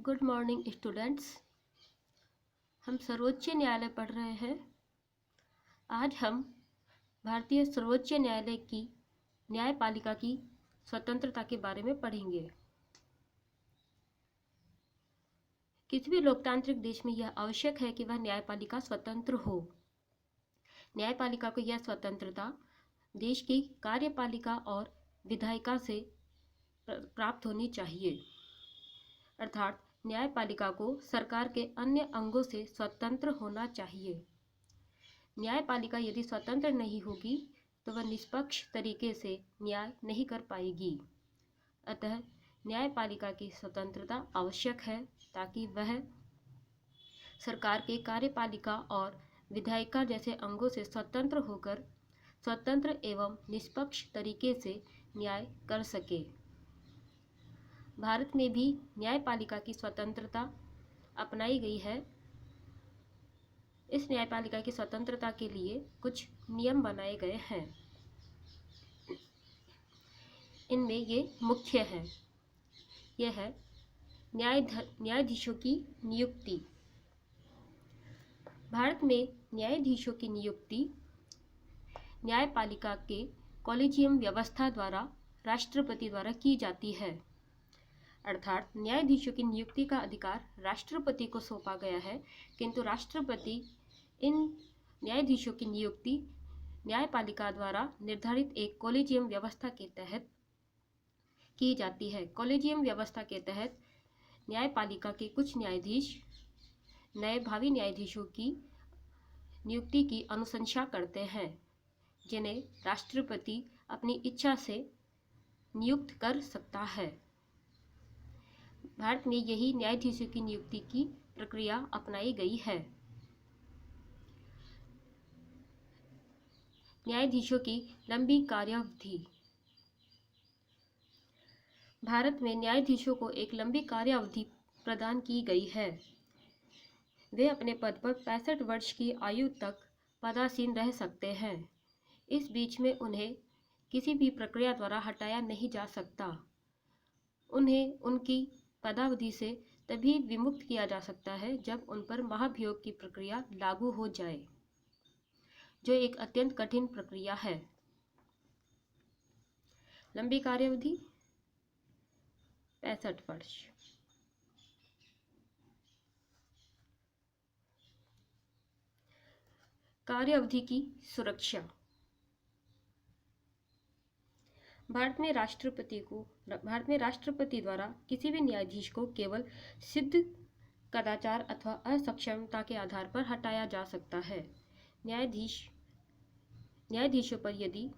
Good morning students. हम सर्वोच्च न्यायालय पढ़ रहे हैं। आज हम भारतीय सर्वोच्च न्यायालय की न्यायपालिका की स्वतंत्रता के बारे में पढ़ेंगे। किसी भी लोकतांत्रिक देश में यह आवश्यक है कि वह न्यायपालिका स्वतंत्र हो। न्यायपालिका को यह स्वतंत्रता देश की कार्यपालिका और विधायिका से प्राप्त होनी चाहिए, अर्थात न्यायपालिका को सरकार के अन्य अंगों से स्वतंत्र होना चाहिए। न्यायपालिका यदि स्वतंत्र नहीं होगी तो वह निष्पक्ष तरीके से न्याय नहीं कर पाएगी। अतः न्यायपालिका की स्वतंत्रता आवश्यक है ताकि वह सरकार के कार्यपालिका और विधायिका जैसे अंगों से स्वतंत्र होकर स्वतंत्र एवं निष्पक्ष तरीके से न्याय कर सके। भारत में भी न्यायपालिका की स्वतंत्रता अपनाई गई है। इस न्यायपालिका की स्वतंत्रता के लिए कुछ नियम बनाए गए हैं। इनमें ये मुख्य हैं। यह है न्यायाधीशों की नियुक्ति। भारत में न्यायाधीशों की नियुक्ति न्यायपालिका के कॉलेजियम व्यवस्था द्वारा राष्ट्रपति द्वारा की जाती है, अर्थात न्यायाधीशों की नियुक्ति का अधिकार राष्ट्रपति को सौंपा गया है, किंतु राष्ट्रपति इन न्यायाधीशों की नियुक्ति न्यायपालिका द्वारा निर्धारित एक कॉलेजियम व्यवस्था के तहत की जाती है। कॉलेजियम व्यवस्था के तहत न्यायपालिका के कुछ न्यायाधीश नए भावी न्यायाधीशों की नियुक्ति की अनुशंसा करते हैं, जिन्हें राष्ट्रपति अपनी इच्छा से नियुक्त कर सकता है। भारत में यही न्यायाधीशों की नियुक्ति की प्रक्रिया अपनाई गई है। न्यायाधीशों की लंबी कार्यावधि। भारत में न्यायाधीशों को एक लंबी कार्यावधि प्रदान की गई है। वे अपने पद पर 65 वर्ष की आयु तक पदासीन रह सकते हैं। इस बीच में उन्हें किसी भी प्रक्रिया द्वारा हटाया नहीं जा सकता। उन्हें उनकी पदावधि से तभी विमुक्त किया जा सकता है जब उन पर महाभियोग की प्रक्रिया लागू हो जाए, जो एक अत्यंत कठिन प्रक्रिया है। लंबी कार्यावधि 65 वर्ष। कार्यावधि की सुरक्षा। भारत में राष्ट्रपति द्वारा किसी भी न्यायाधीश को केवल सिद्ध कदाचार अथवा असक्षमता के आधार पर हटाया जा सकता है। न्यायाधीशों पर यदि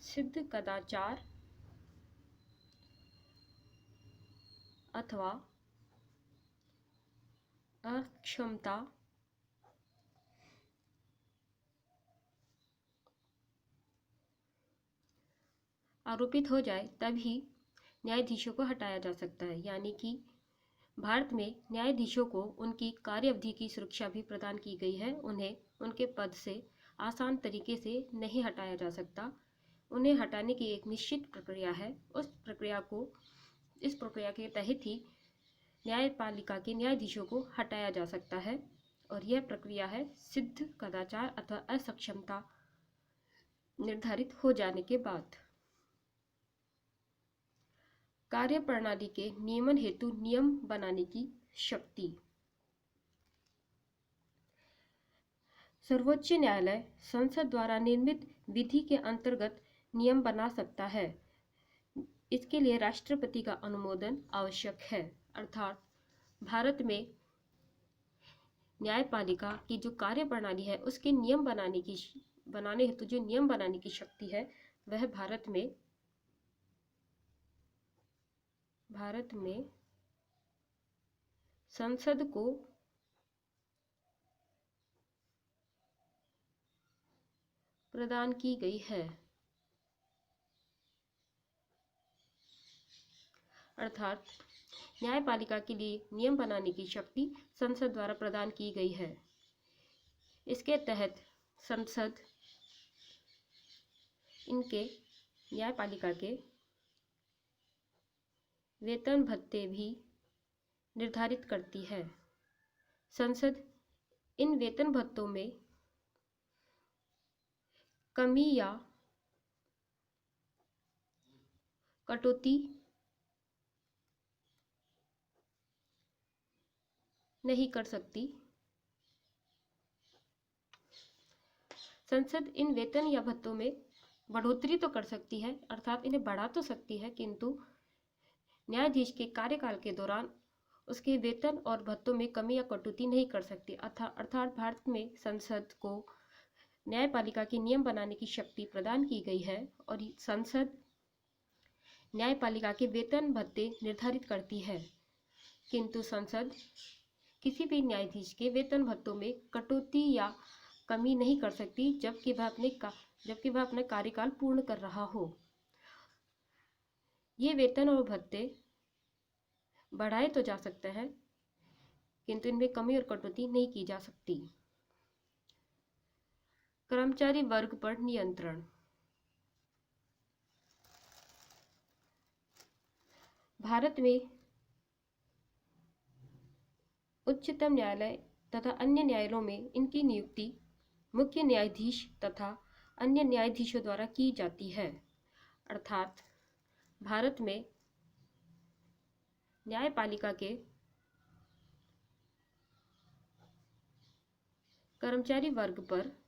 सिद्ध कदाचार अथवा अक्षमता आरोपित हो जाए तभी न्यायाधीशों को हटाया जा सकता है। यानी कि भारत में न्यायाधीशों को उनकी कार्यावधि की सुरक्षा भी प्रदान की गई है। उन्हें उनके पद से आसान तरीके से नहीं हटाया जा सकता। उन्हें हटाने की एक निश्चित प्रक्रिया है। इस प्रक्रिया के तहत ही न्यायपालिका के न्यायाधीशों को हटाया जा सकता है, और यह प्रक्रिया है सिद्ध कदाचार अथवा असक्षमता निर्धारित हो जाने के बाद। कार्यप्रणाली के नियमन हेतु नियम बनाने की शक्ति। सर्वोच्च न्यायालय संसद द्वारा निर्मित विधि के अंतर्गत नियम बना सकता है। इसके लिए राष्ट्रपति का अनुमोदन आवश्यक है, अर्थात भारत में न्यायपालिका की जो कार्यप्रणाली है उसके बनाने हेतु जो नियम बनाने की शक्ति है वह भारत में संसद को प्रदान की गई है, अर्थात न्यायपालिका के लिए नियम बनाने की शक्ति संसद द्वारा प्रदान की गई है। इसके तहत संसद इनके न्यायपालिका के वेतन भत्ते भी निर्धारित करती है। संसद इन वेतन भत्तों में कमी या कटौती नहीं कर सकती। संसद इन वेतन या भत्तों में बढ़ोतरी तो कर सकती है, अर्थात इन्हें बढ़ा तो सकती है, किंतु न्यायाधीश के कार्यकाल के दौरान उसके वेतन और भत्तों में कमी या कटौती नहीं कर सकती। अर्थात भारत में संसद को न्यायपालिका के नियम बनाने की शक्ति प्रदान की गई है और संसद न्यायपालिका के वेतन भत्ते निर्धारित करती है, किंतु संसद किसी भी न्यायाधीश के वेतन भत्तों में कटौती या कमी नहीं कर सकती जबकि वह अपना कार्यकाल पूर्ण कर रहा हो। ये वेतन और भत्ते बढ़ाए तो जा सकते हैं, किंतु इनमें कमी और कटौती नहीं की जा सकती। कर्मचारी वर्ग पर नियंत्रण। भारत में उच्चतम न्यायालय तथा अन्य न्यायालयों में इनकी नियुक्ति मुख्य न्यायाधीश तथा अन्य न्यायाधीशों द्वारा की जाती है। अर्थात भारत में न्यायपालिका के कर्मचारी वर्ग पर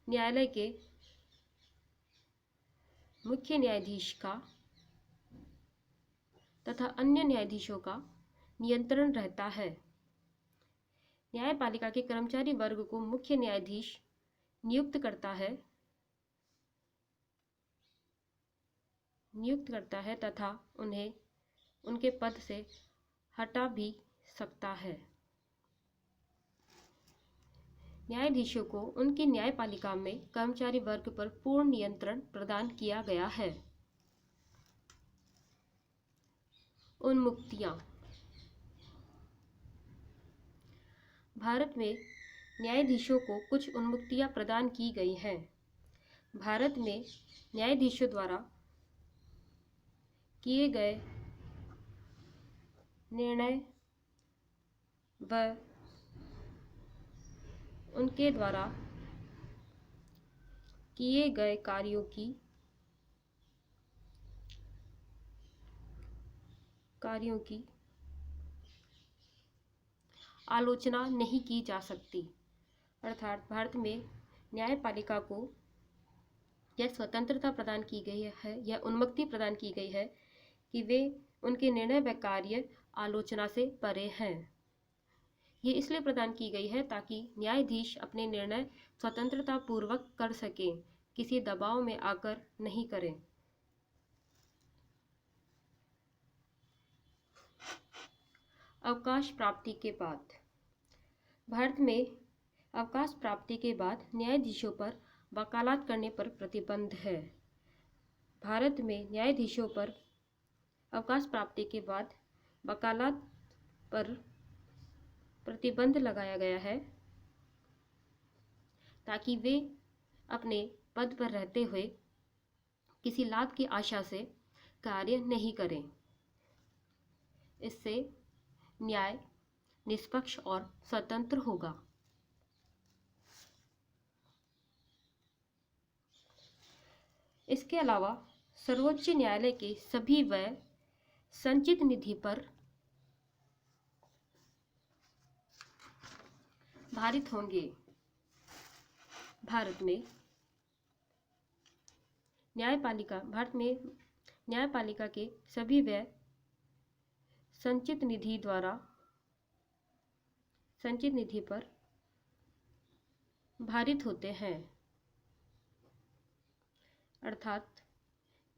न्यायालय के मुख्य न्यायाधीश का तथा अन्य न्यायाधीशों का नियंत्रण रहता है। न्यायपालिका के कर्मचारी वर्ग को मुख्य न्यायाधीश नियुक्त करता है तथा उन्हें उनके पद से हटा भी सकता है। न्यायाधीशों को उनकी न्यायपालिका में कर्मचारी वर्ग पर पूर्ण नियंत्रण प्रदान किया गया है। उन्मुक्तियां। भारत में न्यायाधीशों को कुछ उन्मुक्तियां प्रदान की गई हैं। भारत में न्यायाधीशों द्वारा किए गए निर्णय व उनके द्वारा किए गए कार्यों की आलोचना नहीं की जा सकती। अर्थात भारत में न्यायपालिका को यह स्वतंत्रता प्रदान की गई है, यह उन्मुक्ति प्रदान की गई है कि वे उनके निर्णय व कार्य आलोचना से परे हैं। ये इसलिए प्रदान की गई है ताकि न्यायाधीश अपने निर्णय स्वतंत्रता पूर्वक कर सकें, किसी दबाव में आकर नहीं करें। अवकाश प्राप्ति के बाद। भारत में अवकाश प्राप्ति के बाद न्यायाधीशों पर वकालत करने पर प्रतिबंध है। भारत में न्यायाधीशों पर अवकाश प्राप्ति के बाद वकालत पर प्रतिबंध लगाया गया है ताकि वे अपने पद पर रहते हुए किसी लाभ की आशा से कार्य नहीं करें। इससे न्याय निष्पक्ष और स्वतंत्र होगा। इसके अलावा सर्वोच्च न्यायालय के सभी व्यय संचित निधि पर भारित होंगे। भारत में न्यायपालिका के सभी व्यय संचित निधि पर भारित होते हैं। अर्थात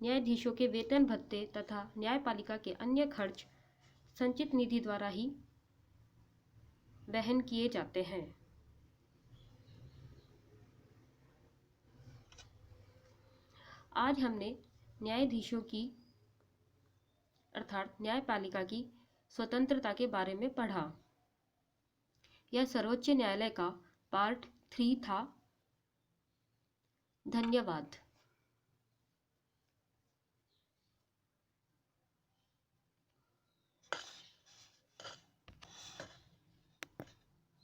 न्यायाधीशों के वेतन भत्ते तथा न्यायपालिका के अन्य खर्च संचित निधि द्वारा ही वहन किए जाते हैं। आज हमने न्यायाधीशों की अर्थात न्यायपालिका की स्वतंत्रता के बारे में पढ़ा। यह सर्वोच्च न्यायालय का पार्ट 3 था। धन्यवाद।